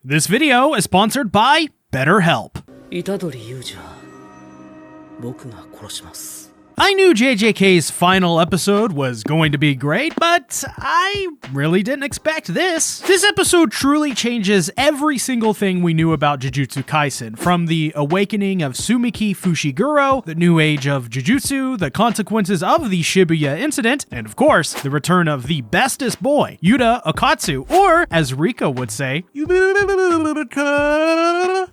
This video is sponsored by BetterHelp. I knew JJK's final episode was going to be great, but I really didn't expect this. This episode truly changes every single thing we knew about Jujutsu Kaisen, from the awakening of Sumiki Fushiguro, the new age of Jujutsu, the consequences of the Shibuya incident, and of course, the return of the bestest boy, Yuta Okatsu, or as Rika would say,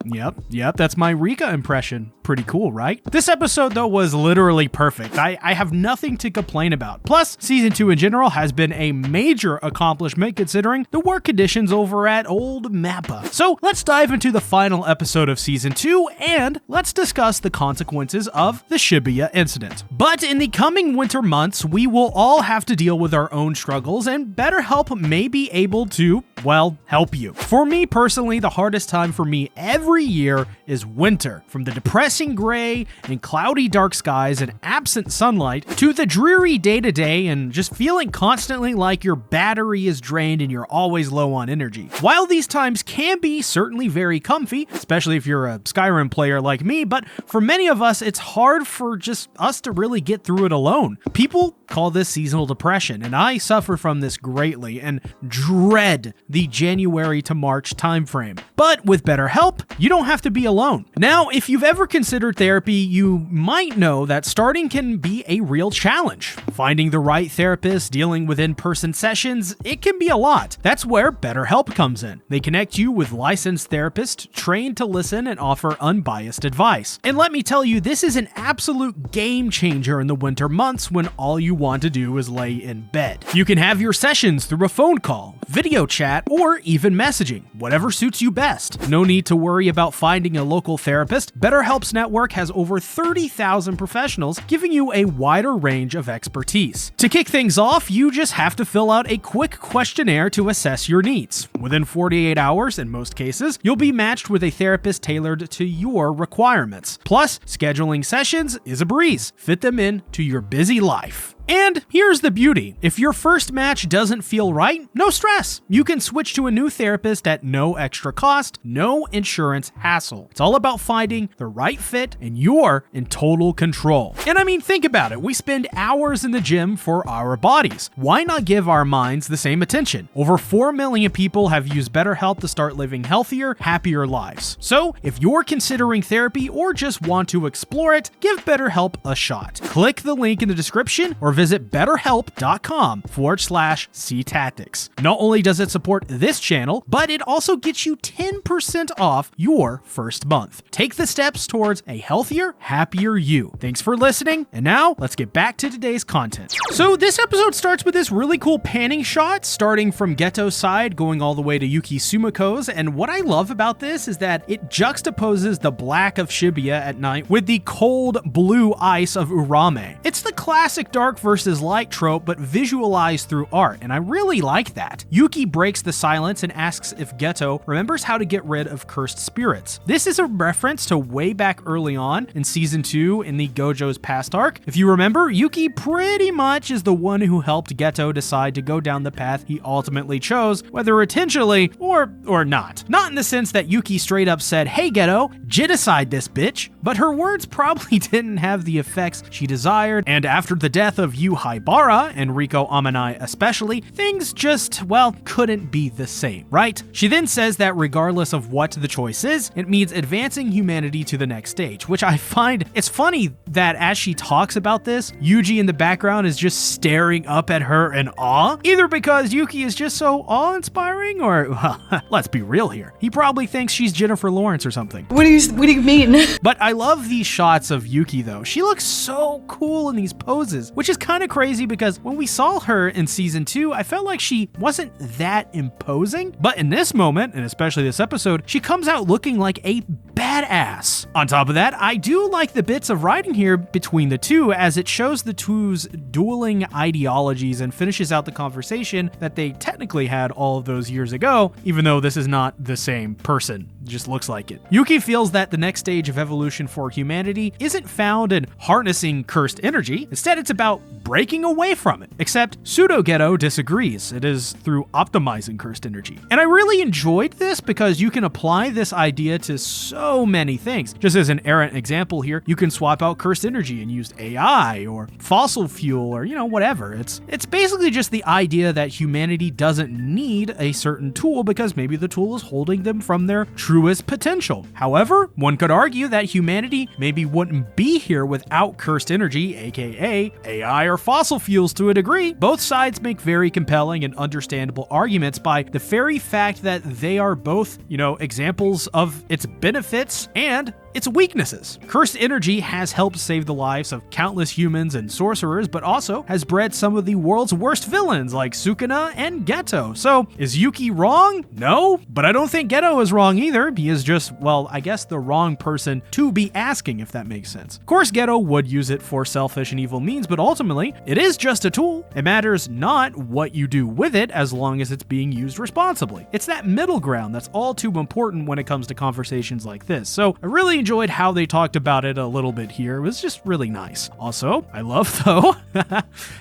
Yep, that's my Rika impression. Pretty cool, right? This episode, though, was literally perfect. I have nothing to complain about. Plus, Season 2 in general has been a major accomplishment considering the work conditions over at old Mappa. So let's dive into the final episode of Season 2 and let's discuss the consequences of the Shibuya incident. But in the coming winter months, we will all have to deal with our own struggles, and BetterHelp may be able to, well, help you. For me personally, the hardest time for me every year is winter. From the depressing gray and cloudy dark skies and absent sunlight to the dreary day-to-day and just feeling constantly like your battery is drained and you're always low on energy. While these times can be certainly very comfy, especially if you're a Skyrim player like me, but for many of us, it's hard for just us to really get through it alone. People call this seasonal depression, and I suffer from this greatly and dread the January to March timeframe. But with BetterHelp, you don't have to be alone. Now, if you've ever considered therapy, you might know that starting can be a real challenge. Finding the right therapist, dealing with in-person sessions, it can be a lot. That's where BetterHelp comes in. They connect you with licensed therapists trained to listen and offer unbiased advice. And let me tell you, this is an absolute game changer in the winter months when all you want to do is lay in bed. You can have your sessions through a phone call, video chat, or even messaging, whatever suits you best. No need to worry about finding a local therapist. BetterHelp's network has over 30,000 professionals giving you a wider range of expertise. To kick things off, you just have to fill out a quick questionnaire to assess your needs. Within 48 hours, in most cases, you'll be matched with a therapist tailored to your requirements. Plus, scheduling sessions is a breeze. Fit them in to your busy life. And here's the beauty. If your first match doesn't feel right, no stress. You can switch to a new therapist at no extra cost, no insurance hassle. It's all about finding the right fit, and you're in total control. And I mean, think about it. We spend hours in the gym for our bodies. Why not give our minds the same attention? Over 4 million people have used BetterHelp to start living healthier, happier lives. So if you're considering therapy or just want to explore it, give BetterHelp a shot. Click the link in the description or visit betterhelp.com/SeaTactics. Not only does it support this channel, but it also gets you 10% off your first month. Take the steps towards a healthier, happier you. Thanks for listening, and now let's get back to today's content. So this episode starts with this really cool panning shot, starting from Geto's side, going all the way to Yuki Sumiko's, and what I love about this is that it juxtaposes the black of Shibuya at night with the cold blue ice of Urame. It's the classic dark versus light trope, but visualized through art, and I really like that. Yuki breaks the silence and asks if Geto remembers how to get rid of cursed spirits. This is a reference to way back early on in Season 2 in the Gojo's past arc. If you remember, Yuki pretty much is the one who helped Geto decide to go down the path he ultimately chose, whether intentionally or not. Not in the sense that Yuki straight up said, "Hey Geto, genocide this bitch," but her words probably didn't have the effects she desired, and after the death of Yu Haibara, and Riko Amanai especially, things just, well, couldn't be the same, right? She then says that regardless of what the choice is, it means advancing humanity to the next stage, which I find, it's funny that as she talks about this, Yuji in the background is just staring up at her in awe, either because Yuki is just so awe-inspiring, or, well, let's be real here, he probably thinks she's Jennifer Lawrence or something. What do you mean? But I love these shots of Yuki though. She looks so cool in these poses, which is kind of crazy because when we saw her in Season 2, I felt like she wasn't that imposing. But in this moment, and especially this episode, she comes out looking like a badass. On top of that, I do like the bits of writing here between the two, as it shows the two's dueling ideologies and finishes out the conversation that they technically had all of those years ago, even though this is not the same person. It just looks like it. Yuki feels that the next stage of evolution for humanity isn't found in harnessing cursed energy. Instead, it's about breaking away from it. Except Pseudo-Geto disagrees. It is through optimizing cursed energy. And I really enjoyed this because you can apply this idea to so many things. Just as an errant example here, you can swap out cursed energy and use AI or fossil fuel or, whatever. It's basically just the idea that humanity doesn't need a certain tool because maybe the tool is holding them from their truest potential. However, one could argue that humanity maybe wouldn't be here without cursed energy, aka AI or fossil fuels to a degree. Both sides make very compelling and understandable arguments by the very fact that they are both, examples of its benefits and its weaknesses. Cursed energy has helped save the lives of countless humans and sorcerers, but also has bred some of the world's worst villains like Sukuna and Geto. So, is Yuki wrong? No, but I don't think Geto is wrong either. He is just, I guess the wrong person to be asking, if that makes sense. Of course, Geto would use it for selfish and evil means, but ultimately, it is just a tool. It matters not what you do with it as long as it's being used responsibly. It's that middle ground that's all too important when it comes to conversations like this. So, I really enjoyed how they talked about it a little bit here. It was just really nice. Also, I love though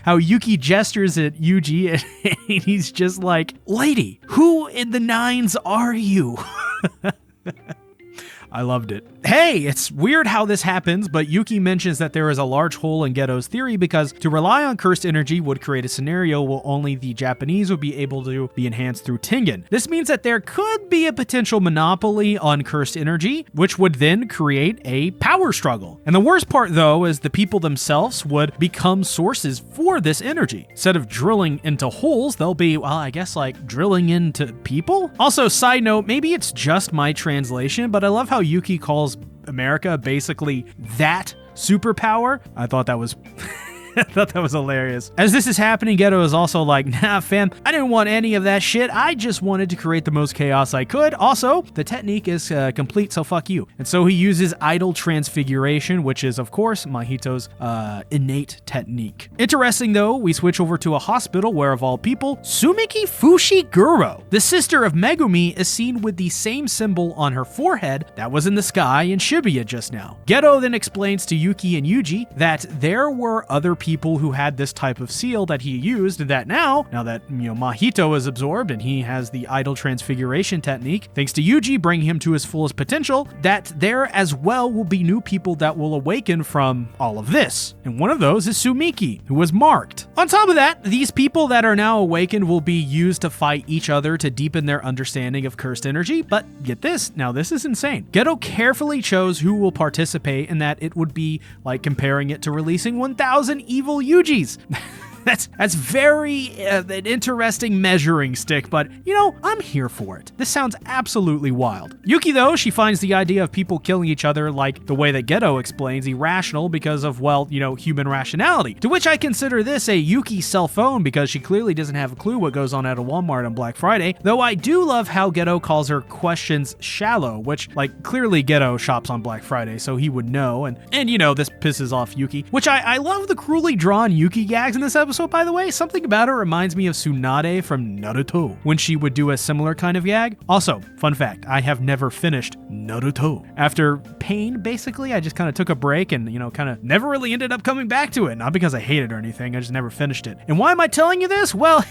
how Yuki gestures at Yuji and he's just like, "Lady, who in the nines are you?" I loved it. Hey, it's weird how this happens, but Yuki mentions that there is a large hole in Geto's theory because to rely on cursed energy would create a scenario where only the Japanese would be able to be enhanced through Tengen. This means that there could be a potential monopoly on cursed energy, which would then create a power struggle. And the worst part, though, is the people themselves would become sources for this energy. Instead of drilling into holes, they'll be, drilling into people? Also, side note, maybe it's just my translation, but I love how Yuki calls America basically that superpower. I thought that was I thought that was hilarious. As this is happening, Geto is also like, "Nah, fam, I didn't want any of that shit. I just wanted to create the most chaos I could. Also, the technique is complete, so fuck you." And so he uses idle transfiguration, which is, of course, Mahito's innate technique. Interesting, though, we switch over to a hospital where, of all people, Sumiki Fushiguro, the sister of Megumi, is seen with the same symbol on her forehead that was in the sky in Shibuya just now. Geto then explains to Yuki and Yuji that there were other people who had this type of seal that he used, and that now that Mahito is absorbed and he has the idle transfiguration technique, thanks to Yuji bringing him to his fullest potential, that there as well will be new people that will awaken from all of this. And one of those is Sumiki, who was marked. On top of that, these people that are now awakened will be used to fight each other to deepen their understanding of cursed energy. But get this, now this is insane. Geto carefully chose who will participate, and that it would be like comparing it to releasing 1,000 evil Yujis. That's very an interesting measuring stick, but I'm here for it. This sounds absolutely wild. Yuki, though, she finds the idea of people killing each other, like the way that Geto explains, irrational because of, human rationality. To which I consider this a Yuki cell phone because she clearly doesn't have a clue what goes on at a Walmart on Black Friday, though I do love how Geto calls her questions shallow, which, clearly Geto shops on Black Friday, so he would know, and this pisses off Yuki, which I love the cruelly drawn Yuki gags in this episode. By the way, something about her reminds me of Tsunade from Naruto when she would do a similar kind of gag. Also, fun fact, I have never finished Naruto. After Pain, basically, I just kind of took a break and, kind of never really ended up coming back to it. Not because I hate it or anything, I just never finished it. And why am I telling you this? Well,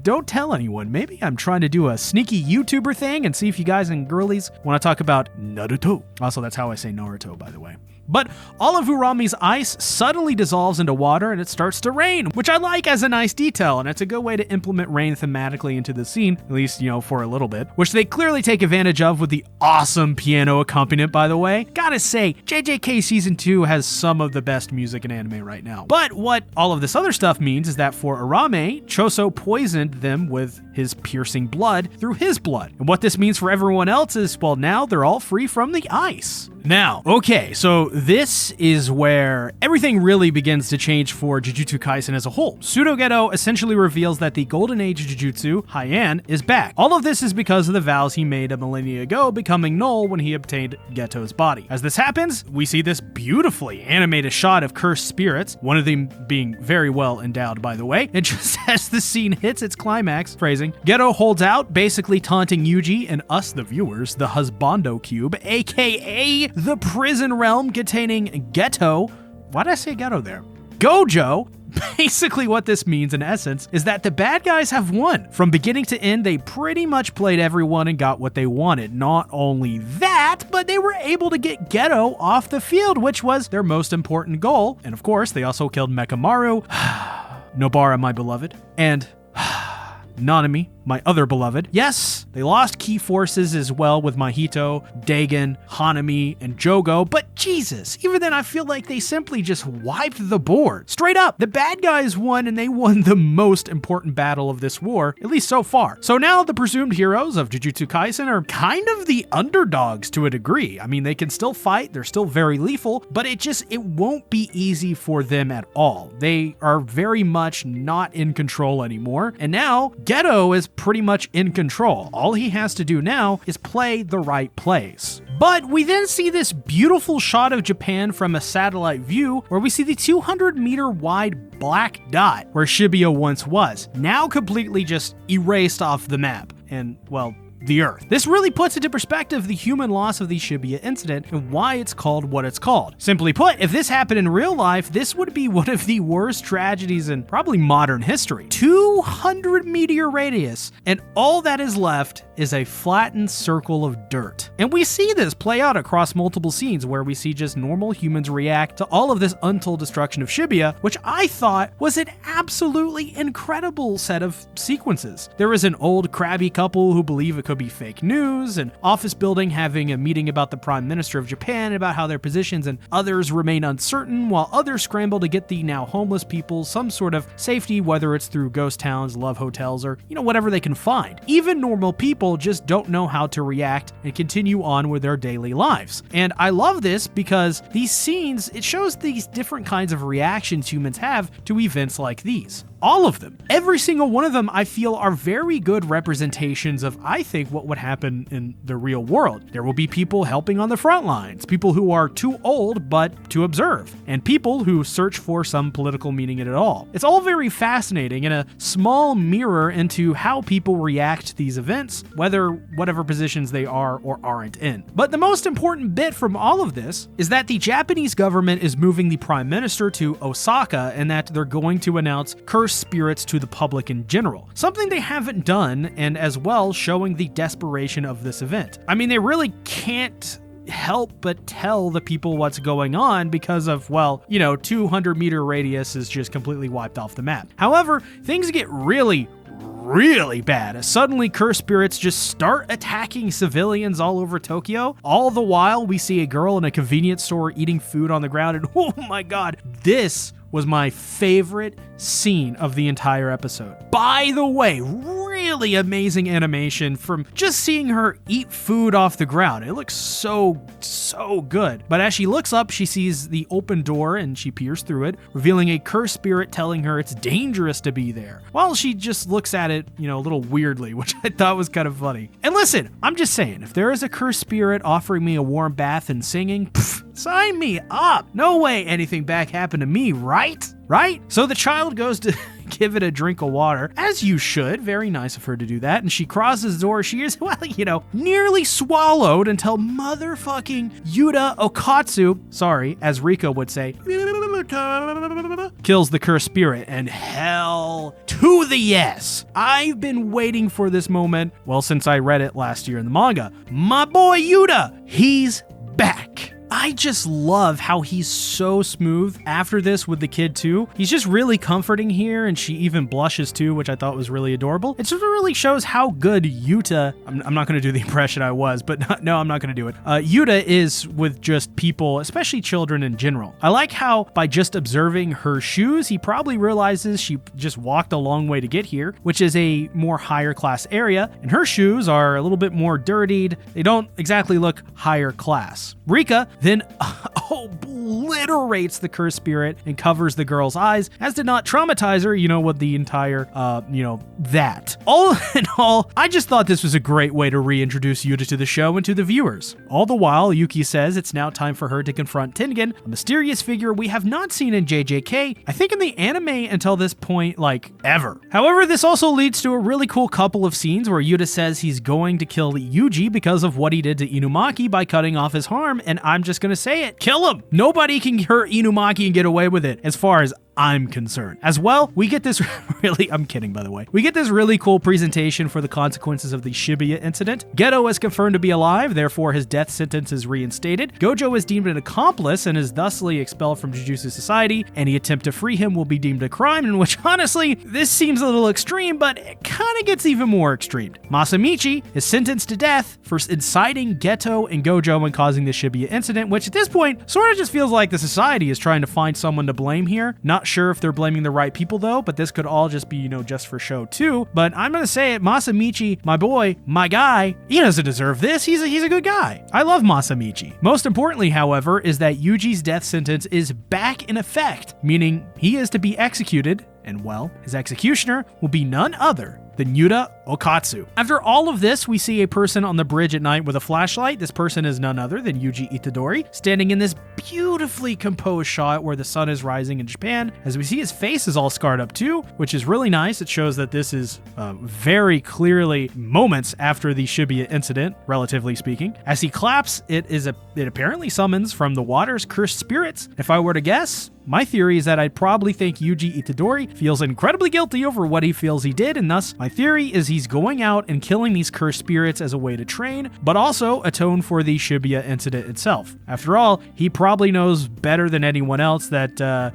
don't tell anyone. Maybe I'm trying to do a sneaky YouTuber thing and see if you guys and girlies want to talk about Naruto. Also, that's how I say Naruto, by the way. But all of Urami's ice suddenly dissolves into water and it starts to rain, which I like as a nice detail, and it's a good way to implement rain thematically into the scene, at least, for a little bit, which they clearly take advantage of with the awesome piano accompaniment, by the way. Gotta say, JJK Season 2 has some of the best music in anime right now. But what all of this other stuff means is that for Urame, Choso poisoned them with his piercing blood through his blood. And what this means for everyone else is, now they're all free from the ice. Now, okay, so this is where everything really begins to change for Jujutsu Kaisen as a whole. Pseudo-Geto essentially reveals that the Golden Age of Jujutsu, Haiyan, is back. All of this is because of the vows he made a millennia ago becoming null when he obtained Geto's body. As this happens, we see this beautifully animated shot of cursed spirits, one of them being very well endowed, by the way, and just as the scene hits its climax, phrasing, Geto holds out, basically taunting Yuji and us, the viewers, the Husbando Cube, aka the prison realm containing Geto. Why did I say Geto there? Gojo. Basically what this means in essence is that the bad guys have won. From beginning to end, they pretty much played everyone and got what they wanted. Not only that, but they were able to get Geto off the field, which was their most important goal. And of course, they also killed Mekamaru, Nobara, my beloved, and Nanami, my other beloved. Yes, they lost key forces as well with Mahito, Dagon, Hanami, and Jogo, but Jesus, even then I feel like they simply just wiped the board. Straight up, the bad guys won and they won the most important battle of this war, at least so far. So now the presumed heroes of Jujutsu Kaisen are kind of the underdogs to a degree. I mean, they can still fight, they're still very lethal, but it won't be easy for them at all. They are very much not in control anymore, and now Geto is pretty much in control. All he has to do now is play the right plays. But we then see this beautiful shot of Japan from a satellite view where we see the 200-meter wide black dot where Shibuya once was, now completely just erased off the map. And, well, the Earth. This really puts into perspective the human loss of the Shibuya incident and why it's called what it's called. Simply put, if this happened in real life, this would be one of the worst tragedies in probably modern history. 200 meteor radius, and all that is left is a flattened circle of dirt. And we see this play out across multiple scenes where we see just normal humans react to all of this untold destruction of Shibuya, which I thought was an absolutely incredible set of sequences. There is an old crabby couple who believe it could be fake news, an office building having a meeting about the Prime Minister of Japan about how their positions and others remain uncertain, while others scramble to get the now homeless people some sort of safety, whether it's through ghost towns, love hotels, or whatever they can find. Even normal people just don't know how to react and continue on with their daily lives. And I love this because these scenes, it shows these different kinds of reactions humans have to events like these. All of them. Every single one of them, I feel, are very good representations of, I think, what would happen in the real world. There will be people helping on the front lines, people who are too old but to observe, and people who search for some political meaning in it all. It's all very fascinating and a small mirror into how people react to these events, whatever positions they are or aren't in. But the most important bit from all of this is that the Japanese government is moving the Prime Minister to Osaka and that they're going to announce cursed spirits to the public in general. Something they haven't done, and as well showing the desperation of this event. I mean, they really can't help but tell the people what's going on because of, 200 meter radius is just completely wiped off the map. However, things get really bad as suddenly cursed spirits just start attacking civilians all over Tokyo. All the while, we see a girl in a convenience store eating food on the ground, and oh my god, this was my favorite scene of the entire episode. By the way, really amazing animation from just seeing her eat food off the ground. It looks so good. But as she looks up, she sees the open door and she peers through it, revealing a cursed spirit telling her it's dangerous to be there. While she just looks at it, a little weirdly, which I thought was kind of funny. And listen, I'm just saying, if there is a cursed spirit offering me a warm bath and singing, sign me up. No way anything bad happened to me, right? So the child goes to give it a drink of water, as you should. Very nice of her to do that. And she crosses the door. She is, nearly swallowed until motherfucking Yuta Okatsu, sorry, as Rika would say, kills the cursed spirit. And hell to the yes. I've been waiting for this moment, since I read it last year in the manga. My boy Yuta, he's back. I just love how he's so smooth after this with the kid too. He's just really comforting here, and she even blushes too, which I thought was really adorable. It just really shows how good Yuta, I'm not going to do the impression I was, but no, I'm not going to do it. Yuta is with just people, especially children in general. I like how by just observing her shoes, he probably realizes she just walked a long way to get here, which is a more higher class area, and her shoes are a little bit more dirtied. They don't exactly look higher class. Rika then obliterates the cursed spirit and covers the girl's eyes, as did not traumatize her, with the entire, that. All in all, I just thought this was a great way to reintroduce Yuta to the show and to the viewers. All the while, Yuki says it's now time for her to confront Tengen, a mysterious figure we have not seen in JJK, I think in the anime until this point, ever. However, this also leads to a really cool couple of scenes where Yuta says he's going to kill Yuji because of what he did to Inumaki by cutting off his arm, and I'm just gonna say it, kill him! Nobody can hurt Inumaki and get away with it, as far as I'm concerned. As well, we get this I'm kidding, by the way. We get this really cool presentation for the consequences of the Shibuya incident. Geto is confirmed to be alive, therefore his death sentence is reinstated. Gojo is deemed an accomplice and is thusly expelled from Jujutsu Society. Any attempt to free him will be deemed a crime, in which honestly, this seems a little extreme, but it kind of gets even more extreme. Masamichi is sentenced to death for inciting Geto and Gojo and causing the Shibuya incident, which at this point sort of just feels like the society is trying to find someone to blame here. Not sure if they're blaming the right people though, but this could all just be, just for show too. But I'm gonna say it, Masamichi, my boy, my guy, he doesn't deserve this. He's a good guy. I love Masamichi. Most importantly, however, is that Yuji's death sentence is back in effect, meaning he is to be executed, and well, his executioner will be none other than Yuta Okatsu. After all of this, we see a person on the bridge at night with a flashlight. This person is none other than Yuji Itadori, standing in this beautifully composed shot where the sun is rising in Japan. As we see, his face is all scarred up too, which is really nice. It shows that this is very clearly moments after the Shibuya incident, relatively speaking. As he claps, it apparently summons from the water's cursed spirits. If I were to guess, my theory is that I'd probably think Yuji Itadori feels incredibly guilty over what he feels he did, and thus my theory is he's going out and killing these cursed spirits as a way to train, but also atone for the Shibuya incident itself. After all, he probably knows better than anyone else that,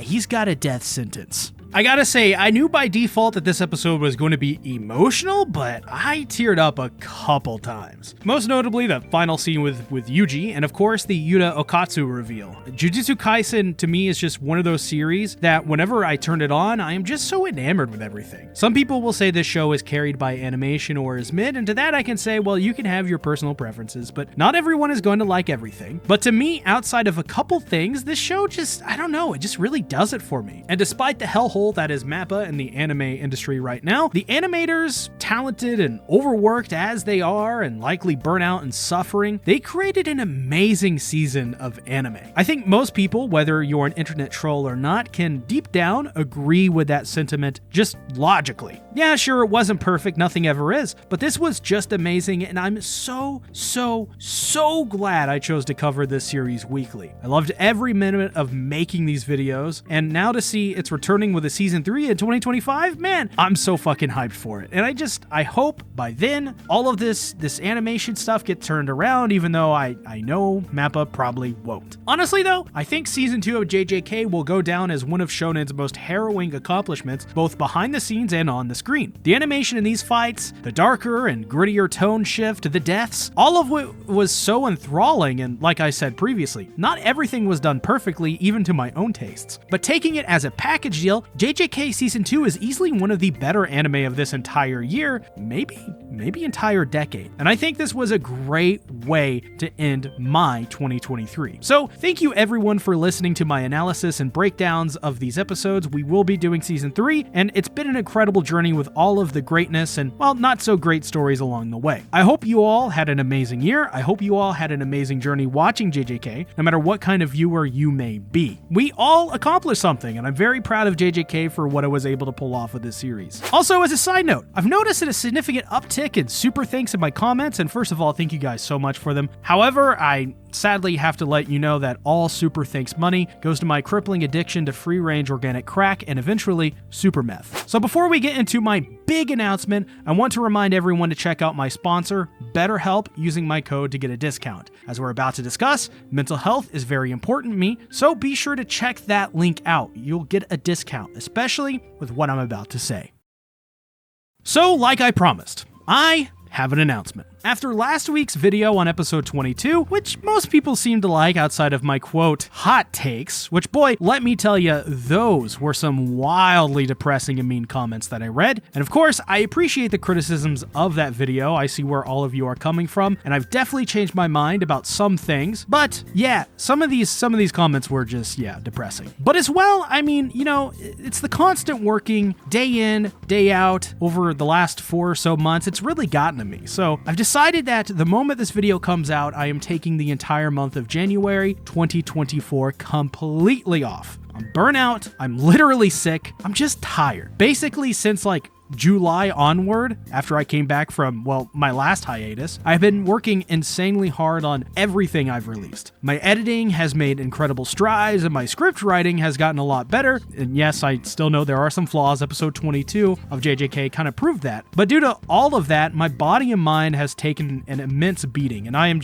he's got a death sentence. I gotta say, I knew by default that this episode was going to be emotional, but I teared up a couple times. Most notably, the final scene with Yuji, and of course, the Yuta Okatsu reveal. Jujutsu Kaisen, to me, is just one of those series that whenever I turn it on, I am just so enamored with everything. Some people will say this show is carried by animation or is mid, and to that I can say, well, you can have your personal preferences, but not everyone is going to like everything. But to me, outside of a couple things, this show just, I don't know, it just really does it for me. And despite the hellhole that is MAPPA in the anime industry right now, the animators, talented and overworked as they are and likely burnout and suffering, they created an amazing season of anime. I think most people, whether you're an internet troll or not, can deep down agree with that sentiment just logically. Yeah, sure, it wasn't perfect, nothing ever is, but this was just amazing, and I'm so glad I chose to cover this series weekly. I loved every minute of making these videos, and now to see it's returning with a season 3 in 2025, man, I'm so fucking hyped for it. And I hope by then all of this animation stuff gets turned around, even though I know MAPPA probably won't. Honestly though, I think season 2 of JJK will go down as one of Shonen's most harrowing accomplishments, both behind the scenes and on the screen. The animation in these fights, the darker and grittier tone shift, the deaths, all of it was so enthralling, and like I said previously, not everything was done perfectly, even to my own tastes. But taking it as a package deal, JJK Season 2 is easily one of the better anime of this entire year, maybe entire decade. And I think this was a great way to end my 2023. So thank you everyone for listening to my analysis and breakdowns of these episodes. We will be doing Season 3, and it's been an incredible journey with all of the greatness and, well, not so great stories along the way. I hope you all had an amazing year. I hope you all had an amazing journey watching JJK, no matter what kind of viewer you may be. We all accomplished something, and I'm very proud of JJK for what I was able to pull off with this series. Also, as a side note, I've noticed a significant uptick in super thanks in my comments, and first of all, thank you guys so much for them. However, I sadly have to let you know that all super thanks money goes to my crippling addiction to free-range organic crack and eventually super meth. So before we get into my big announcement, I want to remind everyone to check out my sponsor, BetterHelp, using my code to get a discount. As we're about to discuss, mental health is very important to me, so be sure to check that link out. You'll get a discount, especially with what I'm about to say. So, like I promised, I have an announcement. After last week's video on episode 22, which most people seem to like outside of my quote, hot takes, which boy, let me tell you, those were some wildly depressing and mean comments that I read. And of course, I appreciate the criticisms of that video. I see where all of you are coming from, and I've definitely changed my mind about some things. But yeah, some of these comments were just, depressing. But as well, I mean, it's the constant working day in, day out over the last 4 or so months. It's really gotten to me. So I've decided that the moment this video comes out, I am taking the entire month of January 2024 completely off. I'm burnt out. I'm literally sick. I'm just tired. Basically, since July onward, after I came back from, my last hiatus, I've been working insanely hard on everything I've released. My editing has made incredible strides, and my script writing has gotten a lot better. And yes, I still know there are some flaws. Episode 22 of JJK kind of proved that. But due to all of that, my body and mind has taken an immense beating, and I am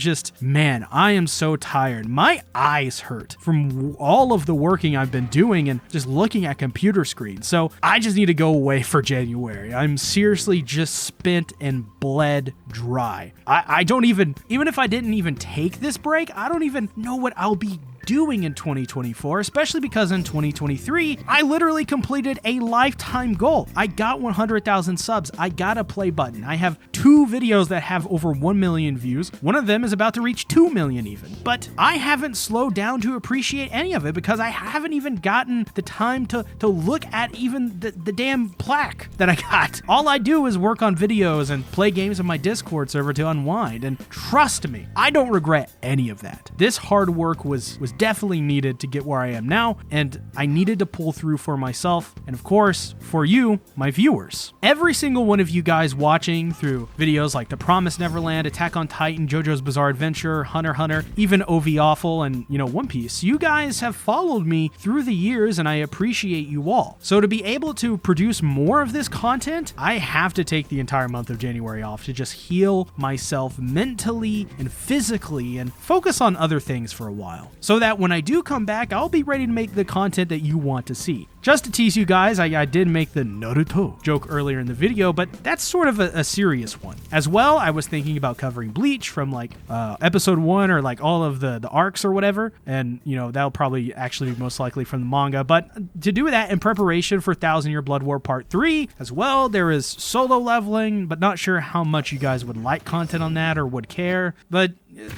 I am so tired. My eyes hurt from all of the working I've been doing and just looking at computer screens. So I just need to go away for January. I'm seriously just spent and bled dry. I don't even if I didn't even take this break, I don't even know what I'll be doing in 2024, especially because in 2023, I literally completed a lifetime goal. I got 100,000 subs. I got a play button. I have 2 videos that have over 1 million views. One of them is about to reach 2 million even. But I haven't slowed down to appreciate any of it because I haven't even gotten the time to look at even the damn plaque that I got. All I do is work on videos and play games on my Discord server to unwind. And trust me, I don't regret any of that. This hard work was definitely needed to get where I am now, and I needed to pull through for myself and of course for you, my viewers. Every single one of you guys watching through videos like The Promised Neverland, Attack on Titan, JoJo's Bizarre Adventure, Hunter x Hunter, even OV Awful, and One Piece, you guys have followed me through the years and I appreciate you all. So to be able to produce more of this content, I have to take the entire month of January off to just heal myself mentally and physically and focus on other things for a while, so that when I do come back, I'll be ready to make the content that you want to see. Just to tease you guys, I did make the Naruto joke earlier in the video, but that's sort of a serious one. As well, I was thinking about covering Bleach from episode 1 or all of the arcs or whatever, and that'll probably actually be most likely from the manga, but to do that in preparation for 1,000 Year Blood War Part 3, as well, there is solo leveling, but not sure how much you guys would like content on that or would care, but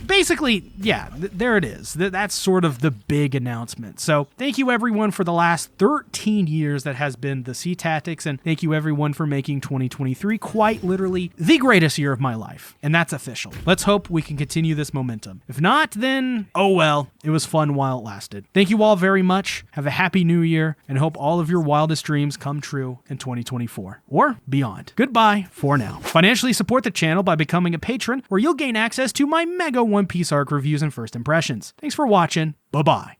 basically, there it is. That's sort of the big announcement. So thank you everyone for the last 13 years that has been the SeaTactics, and thank you everyone for making 2023 quite literally the greatest year of my life. And that's official. Let's hope we can continue this momentum. If not, then oh well, it was fun while it lasted. Thank you all very much. Have a happy new year, and hope all of your wildest dreams come true in 2024 or beyond. Goodbye for now. Financially support the channel by becoming a patron, where you'll gain access to my mega One Piece arc reviews and first impressions. Thanks for watching. Bye-bye.